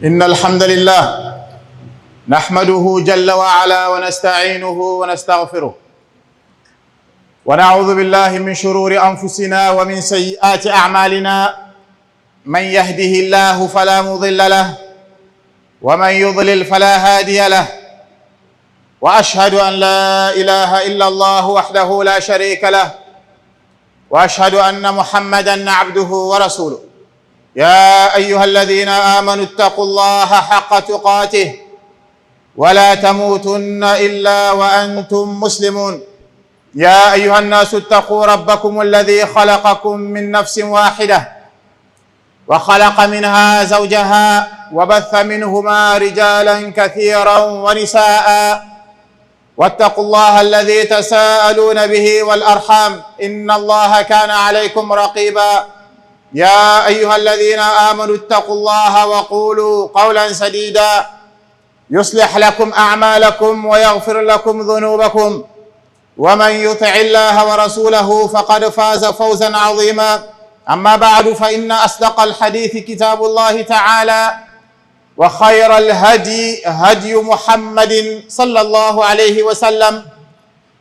إن الحمد لله نحمده جل وعلا ونستعينه ونستغفره ونعوذ بالله من شرور أنفسنا ومن سيئات أعمالنا من يهده الله فلا مضل له ومن يضلل فلا هادي له وأشهد أن لا إله إلا الله وحده لا شريك له وأشهد أن محمدًا عبده ورسوله يا أيها الذين آمنوا اتقوا الله حق تقاته ولا تموتن إلا وأنتم مسلمون يا أيها الناس اتقوا ربكم الذي خلقكم من نفس واحدة وخلق منها زوجها وبث منهما رجالا كثيرا ونساء واتقوا الله الذي تساءلون به والأرحام إن الله كان عليكم رقيبا يا أيها الذين آمنوا اتقوا الله وقولوا قولا سديدا يصلح لكم أعمالكم ويغفر لكم ذنوبكم ومن يطع الله ورسوله فقد فاز فوزا عظيما أما بعد فإن أصدق الحديث كتاب الله تعالى وخير الهدي هدي محمد صلى الله عليه وسلم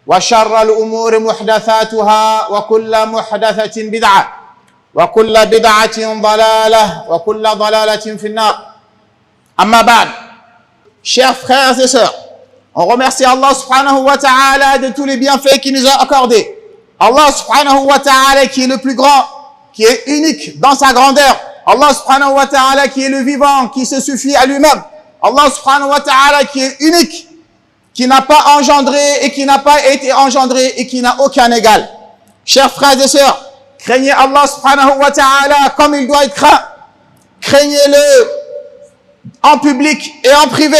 وشر الأمور محدثاتها وكل محدثة بدعة وكل بدعة ضلالة وكل ضلالة في النار. Amma ba'd, chers frères et sœurs, on remercie Allah subhanahu wa ta'ala de tous les bienfaits qu'il nous a accordés. Allah subhanahu wa ta'ala qui est le plus grand, qui est unique dans sa grandeur. Allah subhanahu wa ta'ala qui est le vivant, qui se suffit à lui-même. Allah subhanahu wa ta'ala qui est unique, qui n'a pas engendré et qui n'a pas été engendré et qui n'a aucun égal. Chers frères et sœurs, craignez Allah subhanahu wa ta'ala comme il doit être craint. Craignez-le en public et en privé.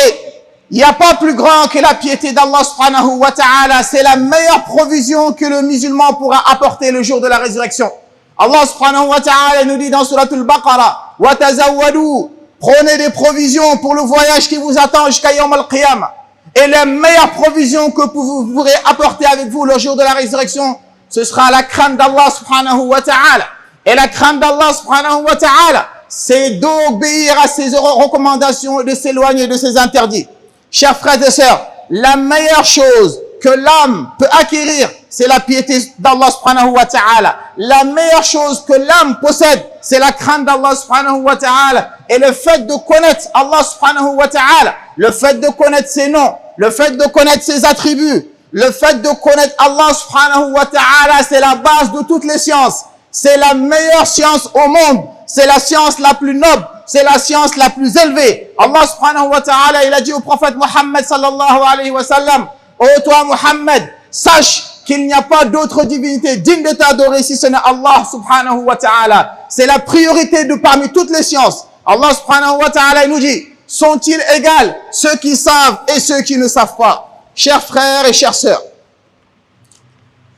Il n'y a pas plus grand que la piété d'Allah subhanahu wa ta'ala. C'est la meilleure provision que le musulman pourra apporter le jour de la résurrection. Allah subhanahu wa ta'ala nous dit dans Surat al-Baqarah, wa tazawwadu, prenez des provisions pour le voyage qui vous attend jusqu'à Yawm al-Qiyamah. Et la meilleure provision que vous pourrez apporter avec vous le jour de la résurrection, ce sera la crainte d'Allah subhanahu wa ta'ala. Et la crainte d'Allah subhanahu wa ta'ala, c'est d'obéir à ses recommandations et de s'éloigner de ses interdits. Chers frères et sœurs, la meilleure chose que l'âme peut acquérir, c'est la piété d'Allah subhanahu wa ta'ala. La meilleure chose que l'âme possède, c'est la crainte d'Allah subhanahu wa ta'ala. Et le fait de connaître Allah subhanahu wa ta'ala, le fait de connaître ses noms, le fait de connaître ses attributs, le fait de connaître Allah subhanahu wa ta'ala, c'est la base de toutes les sciences. C'est la meilleure science au monde. C'est la science la plus noble. C'est la science la plus élevée. Allah subhanahu wa ta'ala, il a dit au prophète Muhammad sallallahu alayhi wa sallam, ô toi Muhammad, sache qu'il n'y a pas d'autre divinité digne de t'adorer si ce n'est Allah subhanahu wa ta'ala. C'est la priorité de parmi toutes les sciences. Allah subhanahu wa ta'ala, il nous dit, sont-ils égaux ceux qui savent et ceux qui ne savent pas? Chers frères et chères sœurs,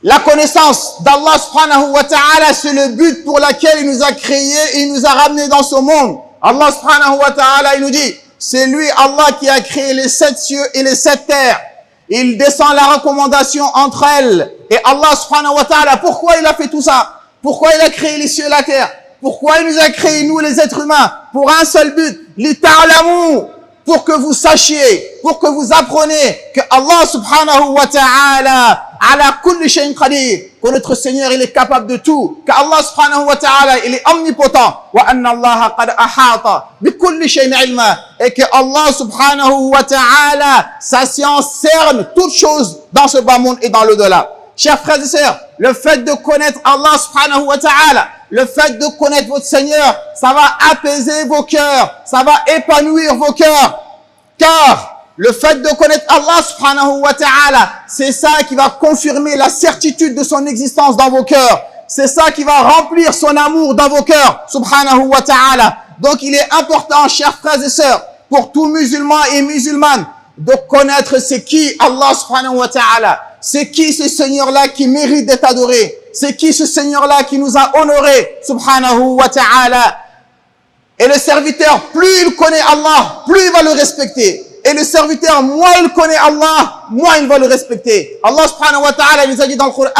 la connaissance d'Allah subhanahu wa ta'ala, c'est le but pour lequel il nous a créés et il nous a ramenés dans ce monde. Allah subhanahu wa ta'ala, il nous dit, c'est lui, Allah, qui a créé les 7 cieux et les 7 terres. Il descend la recommandation entre elles. Et Allah subhanahu wa ta'ala, pourquoi il a fait tout ça? Pourquoi il a créé les cieux et la terre? Pourquoi il nous a créé, nous les êtres humains? Pour un seul but, lita'lamu, pour que vous sachiez, pour que vous appreniez que Allah subhanahu wa ta'ala, ala kulli shay'in qadir, que notre Seigneur, il est capable de tout, que Allah subhanahu wa ta'ala, il est omnipotent, wa anna Allah qad ahata bi kulli shay'in ilma, et que Allah subhanahu wa ta'ala, sa science cerne toutes choses dans ce bas monde et dans l'au-delà. Chers frères et sœurs, le fait de connaître Allah subhanahu wa ta'ala, le fait de connaître votre Seigneur, ça va apaiser vos cœurs, ça va épanouir vos cœurs. Car le fait de connaître Allah subhanahu wa ta'ala, c'est ça qui va confirmer la certitude de son existence dans vos cœurs. C'est ça qui va remplir son amour dans vos cœurs, subhanahu wa ta'ala. Donc il est important, chers frères et sœurs, pour tout musulman et musulmane, de connaître c'est qui Allah subhanahu wa ta'ala. C'est qui ce Seigneur-là qui mérite d'être adoré? C'est qui ce Seigneur-là qui nous a honorés, subhanahu wa ta'ala? Et le serviteur, plus il connaît Allah, plus il va le respecter. Et le serviteur, moins il connaît Allah, moins il va le respecter. Allah subhanahu wa ta'ala nous a dit dans le Coran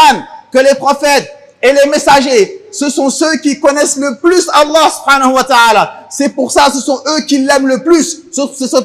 que les prophètes et les messagers, ce sont ceux qui connaissent le plus Allah subhanahu wa ta'ala. C'est pour ça, ce sont eux qui l'aiment le plus.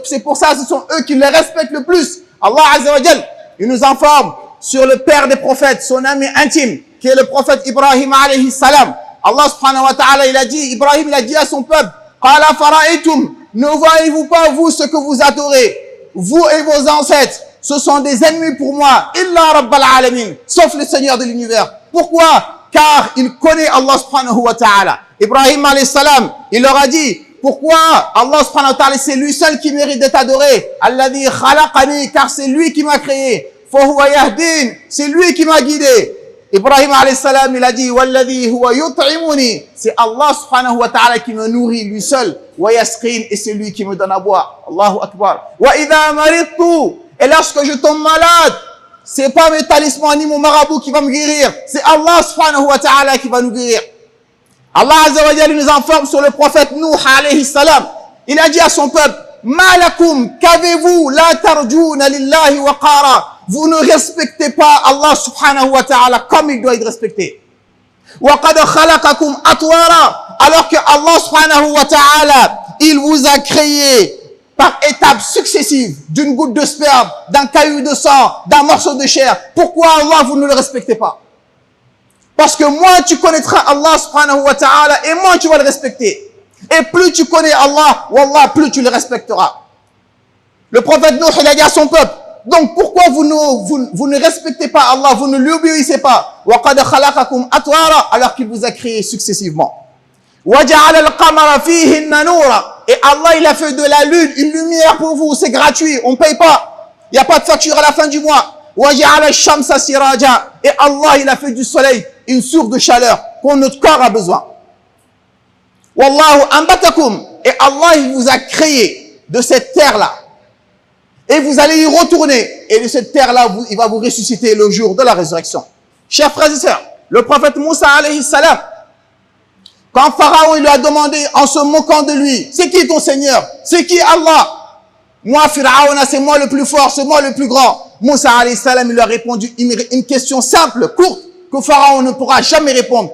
C'est pour ça, ce sont eux qui le respectent le plus. Allah Azza wa Jal, il nous informe sur le père des prophètes, son ami intime, qui est le prophète Ibrahim alayhi salam. Allah subhanahu wa ta'ala, Ibrahim, il a dit à son peuple, Qala fara'aytum, ne voyez-vous pas, vous, ce que vous adorez, vous et vos ancêtres, ce sont des ennemis pour moi, illa rabbal alamin, sauf le Seigneur de l'univers. Pourquoi? Car il connaît Allah subhanahu wa ta'ala. Ibrahim alayhi salam, il leur a dit, pourquoi Allah subhanahu wa ta'ala, c'est lui seul qui mérite d'être adoré. Alladhi khalaqani, car c'est lui qui m'a créé. Fahuwa yahdin, c'est lui qui m'a guidé. Ibrahim alayhi salam, il a dit, walladhi huwa yut'imuni, c'est Allah subhanahu wa ta'ala qui me nourrit lui seul. Wa yasqin, et c'est lui qui me donne à boire. Allahu akbar. Wa idha maridtu, et lorsque je tombe malade, c'est pas mes talismans ni mon marabout qui va me guérir, c'est Allah subhanahu wa ta'ala qui va nous guérir. Allah Azza wa Jalla nous informe sur le prophète Nuh alayhi salam. Il a dit à son peuple, Malakum, qu'avez-vous, la tarjouna lillahi wa qara. Vous ne respectez pas Allah subhanahu wa ta'ala comme il doit être respecté. Wa qad khalaqakum atwara. Alors que Allah subhanahu wa ta'ala, il vous a créé par étapes successives, d'une goutte de sperme, d'un caillou de sang, d'un morceau de chair. Pourquoi Allah, vous ne le respectez pas? Parce que moins tu connaîtras Allah subhanahu wa ta'ala et moins tu vas le respecter. Et plus tu connais Allah, wallah, plus tu le respecteras. Le prophète Nuh, il a dit à son peuple, donc pourquoi vous ne respectez pas Allah, vous ne lui obéissez pas? وَقَدْ خَلَقَكُمْ أَطْوَارًا, alors qu'il vous a créé successivement. وَجَعَلَ الْقَمَرَ فِيهِنَّ نُورًا, et Allah, il a fait de la lune une lumière pour vous, c'est gratuit, on ne paye pas. Il n'y a pas de facture à la fin du mois. وَجَعَلَ الشَّمْسَ سِرَاجًا, et Allah, il a fait du soleil une source de chaleur que notre corps a besoin. Wallahu ambatakum, et Allah, il vous a créé de cette terre-là. Et vous allez y retourner. Et de cette terre-là, il va vous ressusciter le jour de la résurrection. Chers frères et sœurs, le prophète Moussa alayhi salam, quand Pharaon il lui a demandé en se moquant de lui, c'est qui ton Seigneur? C'est qui Allah? Moi, Pharaon, c'est moi le plus fort, c'est moi le plus grand. Moussa alayhi salam, il lui a répondu une question simple, courte, que Pharaon ne pourra jamais répondre.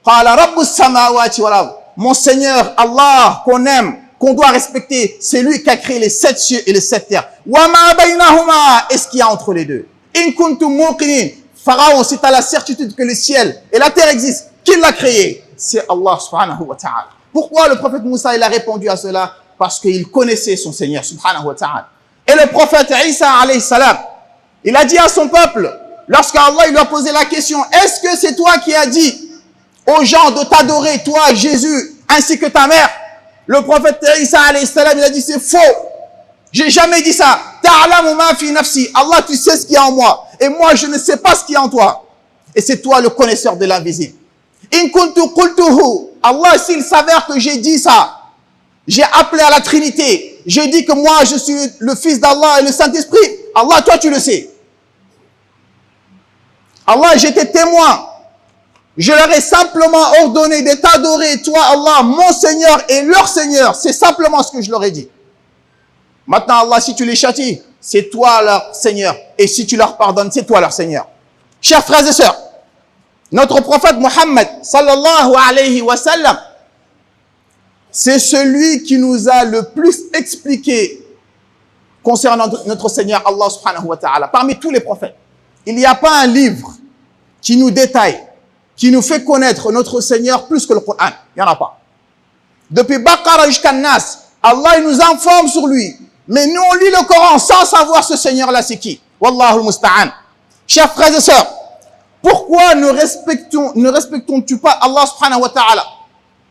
Qala rabbus samawati wal ard. Mon Seigneur, Allah, qu'on aime, qu'on doit respecter, c'est lui qui a créé les 7 cieux et les 7 terres. Wa ma baynahuma, est-ce qu'il y a entre les deux? In kuntum muqinin. Pharaon, si tu as la certitude que le ciel et la terre existent, qui l'a créé? C'est Allah subhanahu wa ta'ala. Pourquoi le prophète Moussa, il a répondu à cela? Parce qu'il connaissait son Seigneur subhanahu wa ta'ala. Et le prophète Isa alayhi salam, il a dit à son peuple, lorsqu'Allah il lui a posé la question, est-ce que c'est toi qui as dit aux gens de t'adorer, toi, Jésus, ainsi que ta mère? Le prophète Isa alayhi salam, il a dit, c'est faux. J'ai jamais dit ça. Ta'lamu ma fi nafsi. Allah, tu sais ce qu'il y a en moi. Et moi, je ne sais pas ce qu'il y a en toi. Et c'est toi le connaisseur de l'invisible. In kuntu qultuhu. Allah, s'il s'avère que j'ai dit ça, j'ai appelé à la Trinité, j'ai dit que moi, je suis le Fils d'Allah et le Saint-Esprit. Allah, toi, tu le sais. Allah, j'étais témoin. Je leur ai simplement ordonné de t'adorer, toi, Allah, mon Seigneur et leur Seigneur. C'est simplement ce que je leur ai dit. Maintenant, Allah, si tu les châties, c'est toi leur Seigneur. Et si tu leur pardonnes, c'est toi leur Seigneur. Chers frères et sœurs, notre prophète Mohammed, sallallahu alayhi wa sallam, c'est celui qui nous a le plus expliqué concernant notre Seigneur Allah subhanahu wa ta'ala. Parmi tous les prophètes, il n'y a pas un livre qui nous détaille, qui nous fait connaître notre Seigneur plus que le Coran. Il n'y en a pas. Depuis Baqara jusqu'à Nas, Allah il nous informe sur lui. Mais nous, on lit le Coran sans savoir ce Seigneur-là, c'est qui? Wallahu al-musta'an. Chers frères et sœurs, pourquoi ne respectons-tu pas Allah subhanahu wa ta'ala?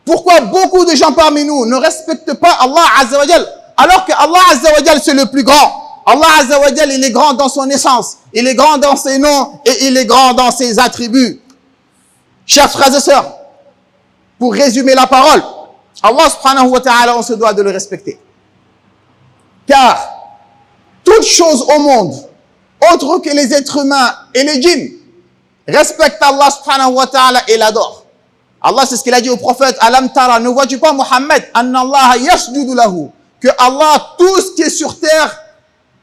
Pourquoi beaucoup de gens parmi nous ne respectent pas Allah azza wa jal, alors que Allah azza wa jal c'est le plus grand? Allah azza wa jal, il est grand dans son essence, il est grand dans ses noms et il est grand dans ses attributs. Chers frères et sœurs, pour résumer la parole, Allah subhanahu wa ta'ala, on se doit de le respecter. Car toute chose au monde, autre que les êtres humains et les djinns, respectent Allah subhanahu wa ta'ala et l'adorent. Allah, c'est ce qu'il a dit au prophète, Alam tara, ne vois-tu pas Muhammad, Anna Allah yasjudu lahu, que Allah, tout ce qui est sur terre,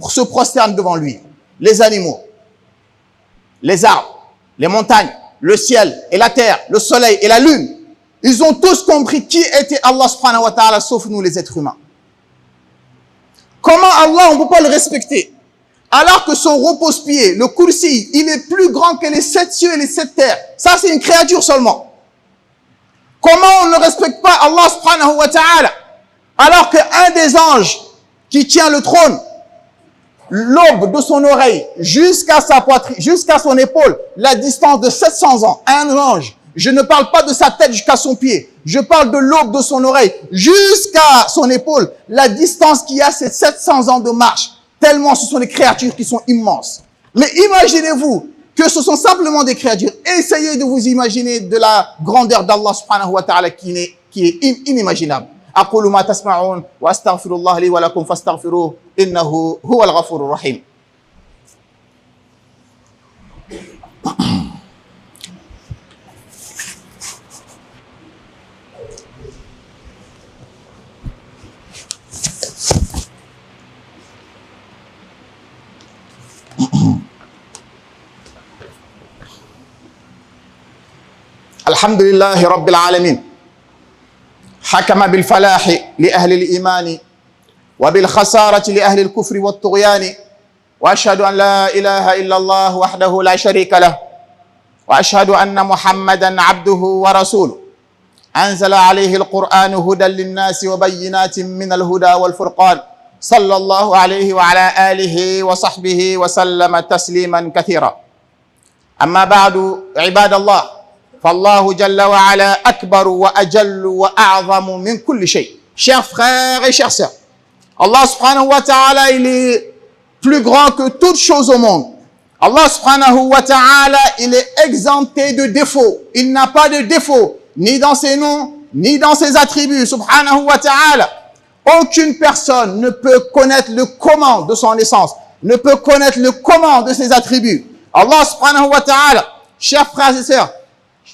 se prosterne devant lui. Les animaux, les arbres, les montagnes, le ciel et la terre, le soleil et la lune, ils ont tous compris qui était Allah subhanahu wa ta'ala, sauf nous les êtres humains. Comment Allah, on ne peut pas le respecter? Alors que son repose-pied, le kursi, il est plus grand que les 7 cieux et les 7 terres. Ça, c'est une créature seulement. Comment on ne respecte pas Allah subhanahu wa ta'ala? Alors qu'un des anges qui tient le trône, l'aube de son oreille jusqu'à sa poitrine, jusqu'à son épaule, la distance de 700 ans, un ange. Je ne parle pas de sa tête jusqu'à son pied. Je parle de l'aube de son oreille jusqu'à son épaule. La distance qu'il y a, c'est 700 ans de marche. Tellement ce sont des créatures qui sont immenses. Mais imaginez-vous que ce sont simplement des créatures. Essayez de vous imaginer de la grandeur d'Allah subhanahu wa ta'ala qui est inimaginable. أقول ما تسمعون وأستغفر الله لي ولكم فاستغفروه إنه هو الغفور الرحيم. الحمد لله رب العالمين حكم بالفلاح لأهل الإيمان وبالخسارة لأهل الكفر والطغيان وأشهد أن لا إله إلا الله وحده لا شريك له وأشهد أن محمدا عبده ورسوله أنزل عليه القرآن هدى للناس وبينات من الهدى والفرقان صلى الله عليه وعلى آله وصحبه وسلم تسليما كثيرا. أما بعد عباد الله، فالله جل وعلا أكبر وأجل وأعظم من كل شيء. Chers frères et chères sœurs, Allah subhanahu wa ta'ala, il est plus grand que toute chose au monde. Allah subhanahu wa ta'ala, il est exempté de défaut. Il n'a pas de défaut, ni dans ses noms, ni dans ses attributs, subhanahu wa ta'ala. Aucune personne ne peut connaître le comment de son essence, ne peut connaître le comment de ses attributs. Allah subhanahu wa ta'ala, chers frères et sœurs,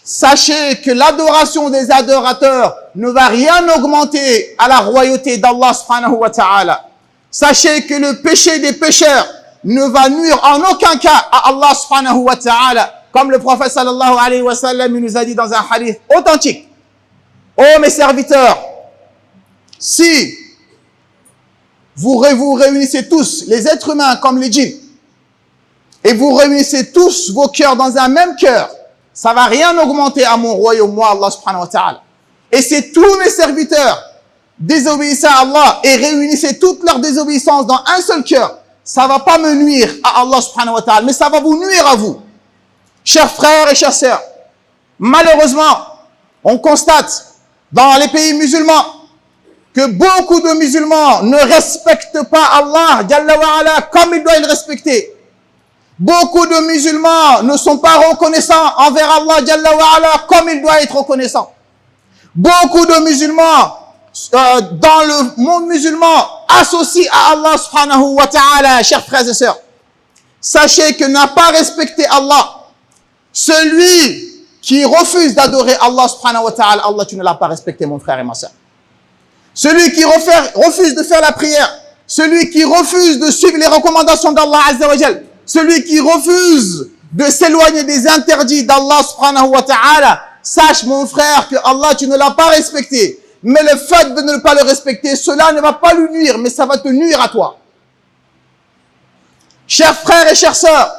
sachez que l'adoration des adorateurs ne va rien augmenter à la royauté d'Allah subhanahu wa ta'ala. Sachez que le péché des pécheurs ne va nuire en aucun cas à Allah subhanahu wa ta'ala. Comme le prophète sallallahu alayhi wa sallam, il nous a dit dans un hadith authentique: ô mes serviteurs, si vous réunissez tous, les êtres humains comme les djinns, et vous réunissez tous vos cœurs dans un même cœur, ça va rien augmenter à mon royaume, moi, Allah subhanahu wa ta'ala. Et c'est tous mes serviteurs, désobéissez à Allah et réunissez toute leur désobéissance dans un seul cœur, ça va pas me nuire à Allah subhanahu wa ta'ala, mais ça va vous nuire à vous. Chers frères et chères sœurs, malheureusement, on constate dans les pays musulmans que beaucoup de musulmans ne respectent pas Allah Jalla wa Ala comme ils doivent le respecter. Beaucoup de musulmans ne sont pas reconnaissants envers Allah Jalla wa Ala comme ils doivent être reconnaissants. Beaucoup de musulmans dans le monde musulman associent à Allah subhanahu wa ta'ala. Chers frères et sœurs, sachez que n'a pas respecté Allah, celui qui refuse d'adorer Allah subhanahu wa ta'ala, Allah, tu ne l'as pas respecté, mon frère et ma sœur. Celui qui refuse de faire la prière, celui qui refuse de suivre les recommandations d'Allah Azza wa Jal, celui qui refuse de s'éloigner des interdits d'Allah subhanahu wa ta'ala, sache mon frère que Allah, tu ne l'as pas respecté. Mais le fait de ne pas le respecter, cela ne va pas lui nuire, mais ça va te nuire à toi. Chers frères et chères sœurs,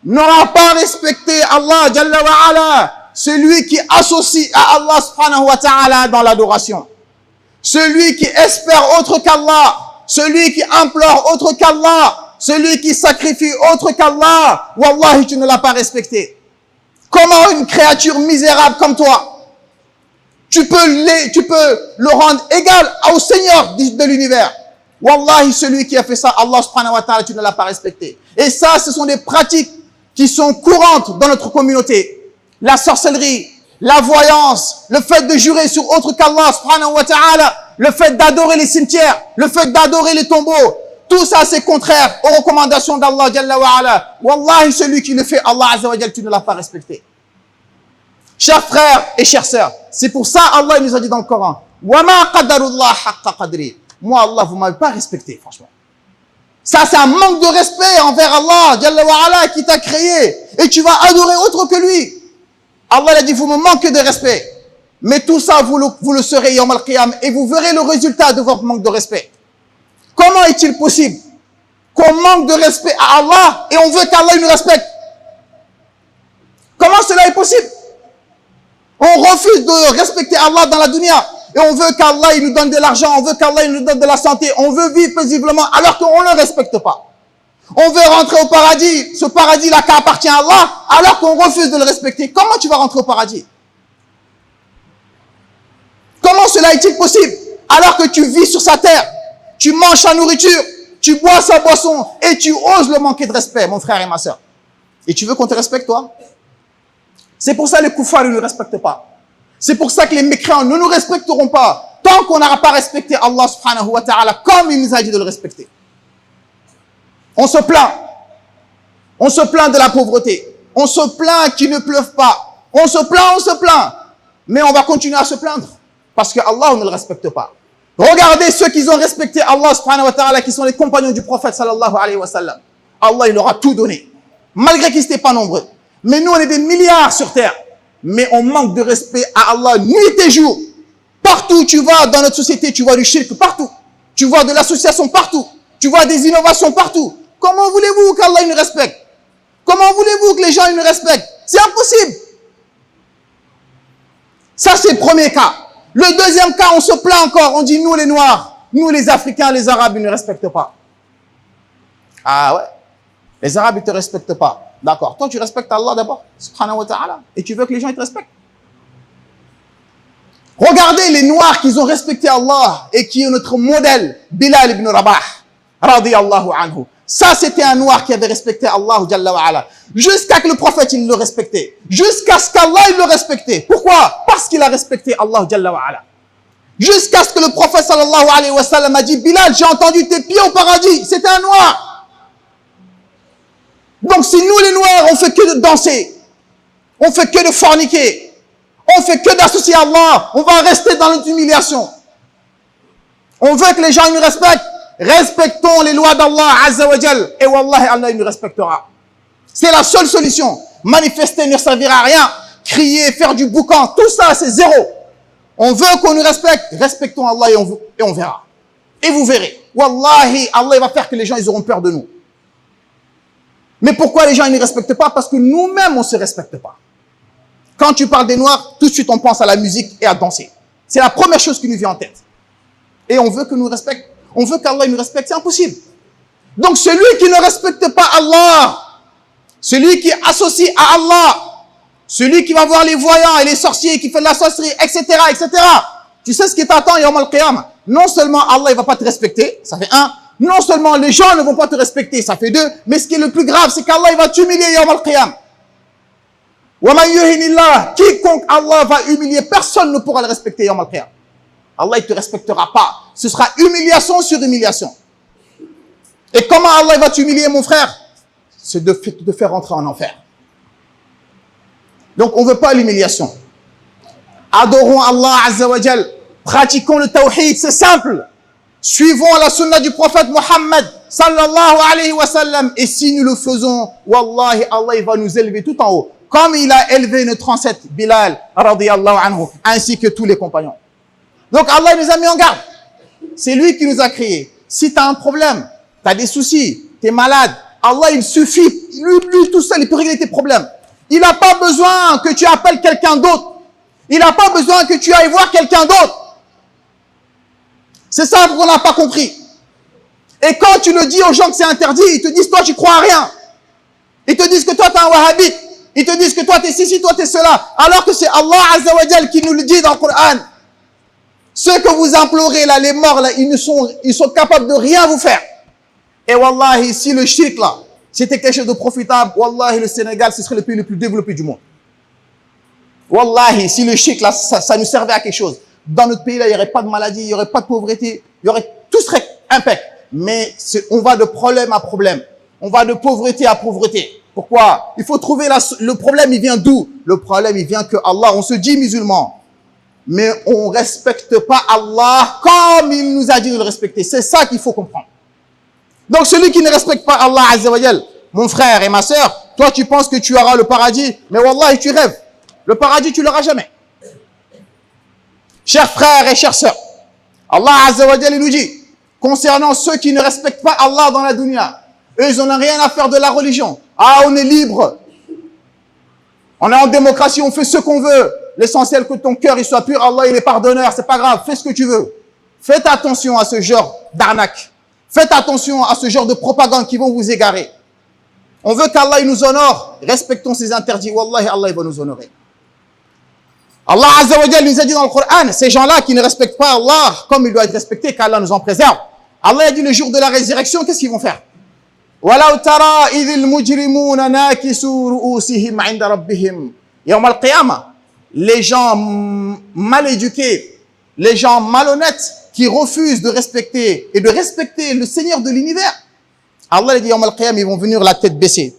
n'aura pas respecté Allah Jalla wa Ala, celui qui associe à Allah subhanahu wa ta'ala dans l'adoration. Celui qui espère autre qu'Allah, celui qui implore autre qu'Allah, celui qui sacrifie autre qu'Allah, wallahi, tu ne l'as pas respecté. Comment une créature misérable comme toi, tu peux le rendre égal au Seigneur de l'univers? Wallahi, celui qui a fait ça, Allah subhanahu wa ta'ala, tu ne l'as pas respecté. Et ça, ce sont des pratiques qui sont courantes dans notre communauté. La sorcellerie, la voyance, le fait de jurer sur autre qu'Allah subhanahu wa ta'ala, le fait d'adorer les cimetières, le fait d'adorer les tombeaux, tout ça c'est contraire aux recommandations d'Allah Jalla wa Ala. Wallahi, celui qui le fait, Allah Azza wa Jalla, tu ne l'as pas respecté. Chers frères et chères sœurs, c'est pour ça Allah nous a dit dans le Coran: wa ma qadarullah haqqa qadri. Moi Allah, vous m'avez pas respecté, franchement. Ça c'est un manque de respect envers Allah Jalla wa Ala qui t'a créé, et tu vas adorer autre que lui. Allah a dit, vous me manquez de respect. Mais tout ça, vous le serez yawm al-qiyam et vous verrez le résultat de votre manque de respect. Comment est-il possible qu'on manque de respect à Allah et on veut qu'Allah nous respecte? Comment cela est possible? On refuse de respecter Allah dans la dunya et on veut qu'Allah nous donne de l'argent, on veut qu'Allah nous donne de la santé, on veut vivre paisiblement alors qu'on ne le respecte pas. On veut rentrer au paradis, ce paradis-là qui appartient à Allah, alors qu'on refuse de le respecter. Comment tu vas rentrer au paradis? Comment cela est-il possible? Alors que tu vis sur sa terre, tu manges sa nourriture, tu bois sa boisson et tu oses le manquer de respect, mon frère et ma soeur. Et tu veux qu'on te respecte, toi? C'est pour ça que les koufars ne nous respectent pas. C'est pour ça que les mécréants ne nous respecteront pas tant qu'on n'aura pas respecté Allah subhanahu wa ta'ala comme il nous a dit de le respecter. On se plaint. On se plaint de la pauvreté. On se plaint qu'il ne pleuve pas. On se plaint. Mais on va continuer à se plaindre. Parce que Allah ne le respecte pas. Regardez ceux qui ont respecté Allah subhanahu wa ta'ala, qui sont les compagnons du prophète sallallahu alayhi wa sallam. Allah, il leur a tout donné. Malgré qu'ils n'étaient pas nombreux. Mais nous, on est des milliards sur terre. Mais on manque de respect à Allah nuit et jour. Partout où tu vas dans notre société, tu vois du shirk partout. Tu vois de l'association partout. Tu vois des innovations partout. Comment voulez-vous qu'Allah nous respecte? Comment voulez-vous que les gens nous respectent? C'est impossible. Ça, c'est le premier cas. Le deuxième cas, on se plaint encore. On dit, nous les Noirs, nous les Africains, les Arabes, ils ne respectent pas. Ah ouais. Les Arabes, ils ne te respectent pas. D'accord. Toi, tu respectes Allah d'abord, subhanahu wa ta'ala. Et tu veux que les gens ils te respectent. Regardez les Noirs qui ont respecté Allah et qui est notre modèle, Bilal ibn Rabah, radiyallahu anhu. Ça, c'était un Noir qui avait respecté Allah, Jalla wa ala. Jusqu'à ce que le prophète, il le respectait. Jusqu'à ce qu'Allah, il le respectait. Pourquoi? Parce qu'il a respecté Allah, Jalla wa ala. Jusqu'à ce que le prophète, sallallahu alayhi wa sallam, a dit, Bilal, j'ai entendu tes pieds au paradis. C'était un Noir. Donc, si nous, les Noirs, on fait que de danser, on fait que de forniquer, on fait que d'associer Allah, on va rester dans notre humiliation. On veut que les gens nous respectent. Respectons les lois d'Allah Azza wa Jal. Et Wallahi, Allah, il nous respectera. C'est la seule solution. Manifester ne servira à rien. Crier, faire du boucan, tout ça, c'est zéro. On veut qu'on nous respecte. Respectons Allah et on verra. Et vous verrez. Wallahi, Allah il va faire que les gens, ils auront peur de nous. Mais pourquoi les gens ils ne respectent pas? Parce que nous-mêmes, on ne se respecte pas. Quand tu parles des Noirs, tout de suite, on pense à la musique et à danser. C'est la première chose qui nous vient en tête. Et on veut que nous respectent. On veut qu'Allah nous respecte. C'est impossible. Donc, celui qui ne respecte pas Allah, celui qui associe à Allah, celui qui va voir les voyants et les sorciers, qui fait de la sorcellerie, etc., etc. Tu sais ce qui t'attend, yawm al-qiyam? Non seulement Allah ne va pas te respecter, ça fait un. Non seulement les gens ne vont pas te respecter, ça fait deux. Mais ce qui est le plus grave, c'est qu'Allah va t'humilier yawm al-qiyam. Wa man yuhinillah, quiconque Allah va humilier, personne ne pourra le respecter yawm al-qiyam. Allah ne te respectera pas. Ce sera humiliation sur humiliation. Et comment Allah va t'humilier, mon frère? C'est de te faire rentrer en enfer. Donc, on ne veut pas l'humiliation. Adorons Allah Azza wa Jal. Pratiquons le tawhid, c'est simple. Suivons la sunna du prophète Mohammed sallallahu alayhi wa sallam. Et si nous le faisons, wallahi, Allah il va nous élever tout en haut. Comme il a élevé notre ancêtre Bilal, radiyallahu anhu, ainsi que tous les compagnons. Donc Allah nous a mis en garde. C'est lui qui nous a créés. Si tu as un problème, tu as des soucis, tu es malade, Allah il suffit, lui tout seul, il peut régler tes problèmes. Il n'a pas besoin que tu appelles quelqu'un d'autre. Il n'a pas besoin que tu ailles voir quelqu'un d'autre. C'est ça qu'on n'a pas compris. Et quand tu le dis aux gens que c'est interdit, ils te disent, toi tu crois à rien. Ils te disent que toi tu es un wahhabite. Ils te disent que toi tu es ceci, toi tu es cela. Alors que c'est Allah Azza wa Jal qui nous le dit dans le Coran. Ceux que vous implorez là, les morts là, ils sont capables de rien vous faire. Et wallahi, si le shirk là, c'était quelque chose de profitable, wallahi, le Sénégal, ce serait le pays le plus développé du monde. Wallahi, si le shirk là, ça nous servait à quelque chose. Dans notre pays là, il n'y aurait pas de maladie, il n'y aurait pas de pauvreté, tout serait impeccable. Mais on va de problème à problème. On va de pauvreté à pauvreté. Pourquoi? Il faut trouver le problème, il vient d'où? Le problème, il vient que Allah, on se dit musulman. Mais on ne respecte pas Allah comme il nous a dit de le respecter. C'est ça qu'il faut comprendre. Donc celui qui ne respecte pas Allah Azza wa Jal, mon frère et ma sœur, toi tu penses que tu auras le paradis, mais wallahi tu rêves. Le paradis, tu l'auras jamais. Chers frères et chères sœurs, Allah Azza wa Jalla nous dit, concernant ceux qui ne respectent pas Allah dans la dunya, eux, ils n'en ont rien à faire de la religion. Ah, on est libre. On est en démocratie, on fait ce qu'on veut. L'essentiel que ton cœur il soit pur, Allah il est pardonneur, c'est pas grave, fais ce que tu veux. Faites attention à ce genre d'arnaque. Faites attention à ce genre de propagande qui vont vous égarer. On veut qu'Allah il nous honore, respectons ses interdits. Wallahi, Allah il va nous honorer. Allah Azza wa Jalla nous a dit dans le Coran, ces gens-là qui ne respectent pas Allah comme il doit être respecté, qu'Allah nous en préserve. Allah a dit le jour de la résurrection, qu'est-ce qu'ils vont faire? وَلَوْ تَرَى إِذِ الْمُجْرِمُونَ نَاكِسُوا رُؤُوسِهِمْ عِنْدَ رَبِّهِمْ يَوْمَ الْقِيَامَةِ. Les gens mal éduqués, les gens malhonnêtes qui refusent de respecter et de respecter le Seigneur de l'univers. Allah a dit Yawm al-Qiyam, ils vont venir la tête baissée.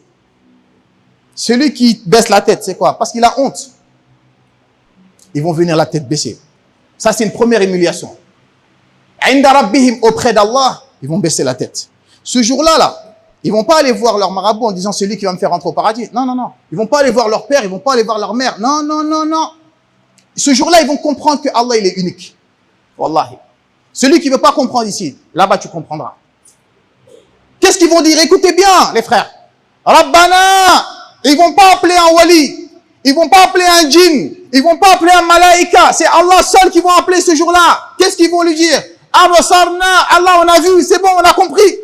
Celui qui baisse la tête, c'est quoi? Parce qu'il a honte. Ils vont venir la tête baissée. Ça, c'est une première humiliation. Inda rabbihim, auprès d'Allah, ils vont baisser la tête. Ce jour-là, ils vont pas aller voir leur marabout en disant celui qui va me faire rentrer au paradis. Non, non, non. Ils vont pas aller voir leur père, ils vont pas aller voir leur mère. Non, non, non, non. Ce jour-là, ils vont comprendre que Allah, il est unique. Wallahi. Celui qui veut pas comprendre ici, là-bas, tu comprendras. Qu'est-ce qu'ils vont dire? Écoutez bien, les frères. Rabbana, ils vont pas appeler un wali. Ils vont pas appeler un djinn. Ils vont pas appeler un malaïka. C'est Allah seul qui vont appeler ce jour-là. Qu'est-ce qu'ils vont lui dire? Abasarna, Allah, on a vu, c'est bon, on a compris.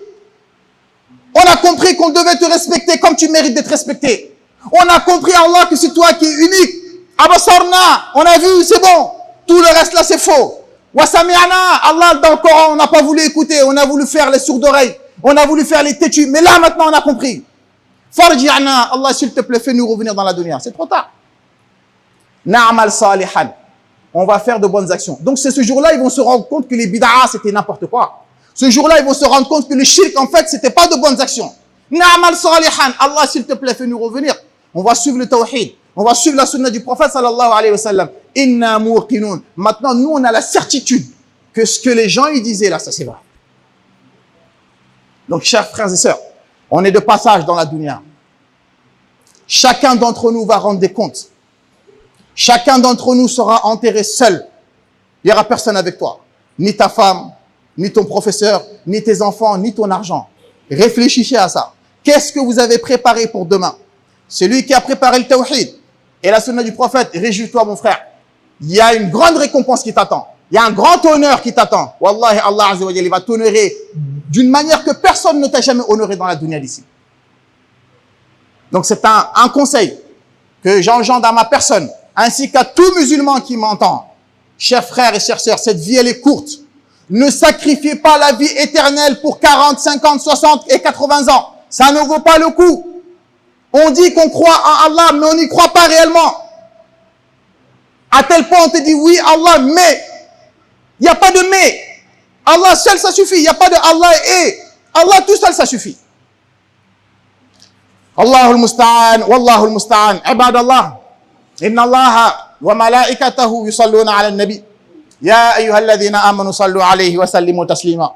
On a compris qu'on devait te respecter comme tu mérites d'être respecté. On a compris, Allah, que c'est toi qui es unique. Abasarna, on a vu, c'est bon. Tout le reste là, c'est faux. Wasami'ana, Allah, dans le Coran, on n'a pas voulu écouter. On a voulu faire les sourds d'oreilles. On a voulu faire les têtus. Mais là, maintenant, on a compris. Farji'ana, Allah, s'il te plaît, fais-nous revenir dans la dunya. C'est trop tard. Na'amal salihan. On va faire de bonnes actions. Donc, c'est ce jour-là, ils vont se rendre compte que les bid'ah, c'était n'importe quoi. Ce jour-là, ils vont se rendre compte que le shirk, en fait, c'était pas de bonnes actions. Na'amal salihan. Allah, s'il te plaît, fais-nous revenir. On va suivre le tawhid. On va suivre la sunna du prophète, sallallahu alayhi wa sallam. Inna muqinun. Maintenant, nous, on a la certitude que ce que les gens, ils disaient là, ça c'est vrai. Donc, chers frères et sœurs, on est de passage dans la dunya. Chacun d'entre nous va rendre des comptes. Chacun d'entre nous sera enterré seul. Il n'y aura personne avec toi. Ni ta femme, ni ton professeur, ni tes enfants, ni ton argent. Réfléchissez à ça. Qu'est-ce que vous avez préparé pour demain? Celui qui a préparé le tawhid et la sunna du prophète, réjouis-toi mon frère. Il y a une grande récompense qui t'attend. Il y a un grand honneur qui t'attend. Wallahi, Allah Azza wa Jalla, il va t'honorer d'une manière que personne ne t'a jamais honoré dans la dunya d'ici. Donc c'est un conseil que j'engendre à ma personne, ainsi qu'à tout musulman qui m'entend. Chers frères et chères sœurs, cette vie elle est courte. Ne sacrifiez pas la vie éternelle pour 40, 50, 60 et 80 ans. Ça ne vaut pas le coup. On dit qu'on croit en Allah, mais on n'y croit pas réellement. À tel point on te dit oui Allah, mais il n'y a pas de mais. Allah seul ça suffit. Il n'y a pas de Allah et Allah tout seul ça suffit. Allahul musta'an, wallahul musta'an. Ibadallah, inna Allah wa malaikatahu yusalluna ala nabi. يا أيها الذين آمنوا صلوا عليه وسلموا تسليما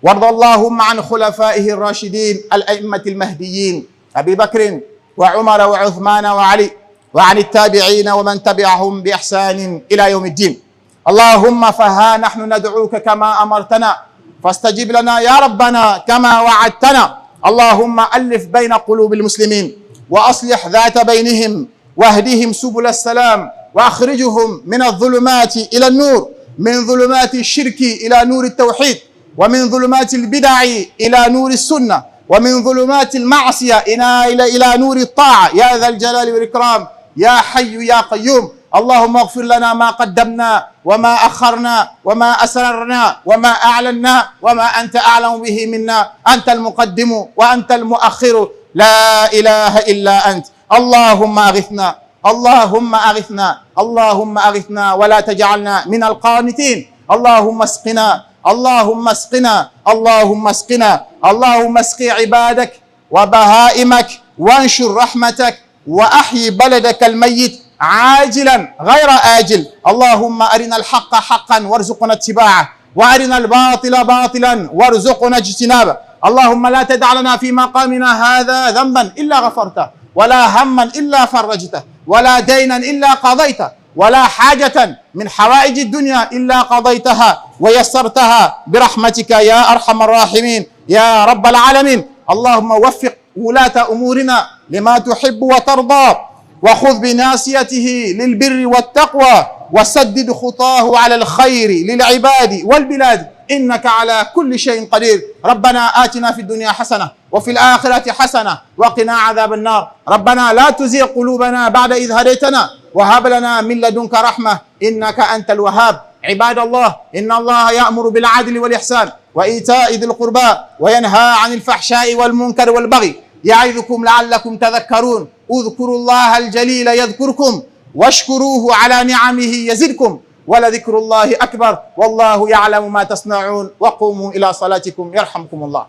وارض اللهم عن خلفائه الراشدين الأئمة المهديين أبي بكر وعمر وعثمان وعلي وعن التابعين ومن تبعهم بإحسان إلى يوم الدين اللهم فها نحن ندعوك كما أمرتنا فاستجب لنا يا ربنا كما وعدتنا اللهم ألف بين قلوب المسلمين وأصلح ذات بينهم واهدهم سبل السلام وأخرجهم من الظلمات إلى النور من ظلمات الشرك إلى نور التوحيد ومن ظلمات البدع إلى نور السنة ومن ظلمات المعصية إلى نور الطاعة يا ذا الجلال والإكرام يا حي يا قيوم اللهم اغفر لنا ما قدمنا وما أخرنا وما أسررنا وما أعلنا وما أنت أعلم به منا أنت المقدم وأنت المؤخر لا إله إلا أنت اللهم أغثنا اللهم أغثنا اللهم أغثنا ولا تجعلنا من القانتين اللهم اسقنا اللهم اسقنا اللهم اسقنا اللهم اسق عبادك وبهائمك وانشر رحمتك وأحيي بلدك الميت عاجلا غير آجل اللهم أرنا الحق حقا وارزقنا اتباعه وأرنا الباطل باطلا وارزقنا اجتنابه اللهم لا تدع لنا في مقامنا هذا ذنبا إلا غفرته ولا هما إلا فرجته ولا دينا إلا قضيته ولا حاجة من حوائج الدنيا إلا قضيتها ويسرتها برحمتك يا أرحم الراحمين يا رب العالمين. اللهم وفق ولاة أمورنا لما تحب وترضى، وخذ بناصيته للبر والتقوى، وسدد خطاه على الخير للعباد والبلاد، إنك على كل شيء قدير. ربنا آتنا في الدنيا حسنة وفي الآخرة حسنة وقنا عذاب النار. ربنا لا تزغ قلوبنا بعد إذ هديتنا وهب لنا من لدنك رحمة إنك أنت الوهاب. عباد الله، إن الله يأمر بالعدل والإحسان وإيتاء ذي القربى وينهى عن الفحشاء والمنكر والبغي يعظكم لعلكم تذكرون. اذكروا الله الجليل يذكركم واشكروه على نعمه يزدكم ولذكر الله أكبر والله يعلم ما تصنعون. وقوموا إلى صلاتكم يرحمكم الله.